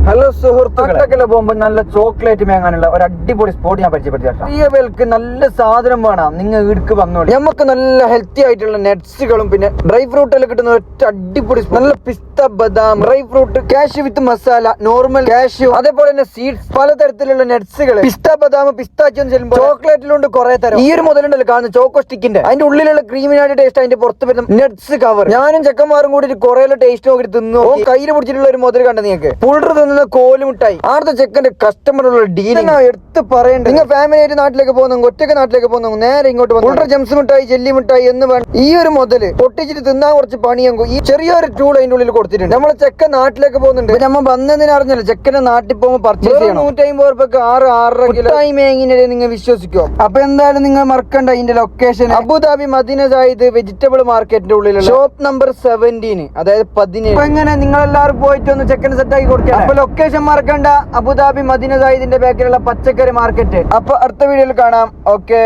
Hello സുഹൃത്തുക്കളെ പോകുമ്പോൾ നല്ല ചോക്ലേറ്റ് മേങ്ങാനുള്ള ഒരു അടിപൊളി സ്പോട്ട് ഞാൻ പരിചയപ്പെടുത്തി. ഈ വിലക്ക് നല്ല സാധനം വേണം, നിങ്ങൾ വീട്ടിൽ വന്നോളൂ. നമുക്ക് നല്ല ഹെൽത്തി ആയിട്ടുള്ള നട്സുകളും പിന്നെ ഡ്രൈ ഫ്രൂട്ടെല്ലാം കിട്ടുന്ന ഒറ്റ അടിപൊളി നല്ല പിസ്ത, ബദാം, ഡ്രൈ ഫ്രൂട്ട്, കാഷ്യൂ വിത്ത് മസാല, നോർമൽ കാഷ്യൂ, അതേപോലെ തന്നെ സീഡ്സ്, പലതരത്തിലുള്ള നട്സുകൾ, പിസ്ത, ബദാം, പിസ്താച്ചിയോ ചെല്ലുമ്പോൾ ചോക്ലേറ്റിലുണ്ട് കുറെ തരം. ഈ ഒരു മുതലുണ്ടല്ലോ കാണുന്ന ചോക്കോ സ്റ്റിക്കിന്റെ അതിന്റെ ഉള്ളിലുള്ള ക്രീമിനായിട്ട് ടേസ്റ്റ്, അതിന്റെ പുറത്ത് വരുന്ന നട്സ് കവർ. ഞാനും ചെക്കന്മാരും കൂടി കുറെ ടേസ്റ്റ് നോക്കി തിന്നു. കയ്യിൽ പിടിച്ചിട്ടുള്ള ഒരു മുതൽ കണ്ട നിങ്ങൾക്ക് പുൾഡർ തിന്നുന്ന കോലുമിട്ടായി. ആടുത്ത ചെക്കന്റെ കസ്റ്റമറുള്ള ഡീലിംഗ് എടുത്ത് പറയണ്ട. നിങ്ങൾ ഫാമിലി ആയിട്ട് നാട്ടിലേക്ക് പോകുന്ന ഒറ്റയ്ക്ക് നാട്ടിലേക്ക് പോകുന്ന നേരെ ഇങ്ങോട്ട് പുൾഡർ ജംസ് മിഠായി, ജെല്ലി മിഠായി എന്ന് വേണം. ഈ ഒരു മുതല് പൊട്ടിച്ചിട്ട് തിന്നാൻ കുറച്ച് പണിയാകും. ഈ ചെറിയൊരു ടൂൾ അതിന്റെ ഉള്ളിൽ കൊടുത്തിട്ടുണ്ട്. നമ്മളെ ചെക്കൻ നാട്ടിലേക്ക് പോകുന്നുണ്ട്. നമ്മൾ വന്നതിന് അറിഞ്ഞല്ലോ ചെക്കനെ നാട്ടിൽ പോകുമ്പോൾ പർച്ചേസ് ചെയ്യണം. 150 രൂപക്ക് 6 കിലോ മേങ്ങിനെ നിങ്ങൾ വിശ്വസിക്കോ? അപ്പൊ എന്തായാലും നിങ്ങൾ മറക്കണ്ട ഇതിന്റെ location Abu Dhabi Medina Zayed vegetable മാർക്കറ്റിന്റെ ഉള്ളിലുള്ള ഷോപ്പ് നമ്പർ 17, അതായത് 17. അപ്പൊ എങ്ങനെ നിങ്ങൾ എല്ലാവരും പോയിട്ട് ഒന്ന് ചെക്കൻ സെറ്റ് ആക്കി കൊടുക്കാം. അപ്പൊ ലൊക്കേഷൻ മറക്കണ്ട, അബുദാബി മദീന സായിദിന്റെ ബാക്കിലുള്ള പച്ചക്കറി മാർക്കറ്റ്. അപ്പൊ അടുത്ത വീഡിയോയിൽ കാണാം. ഓക്കെ.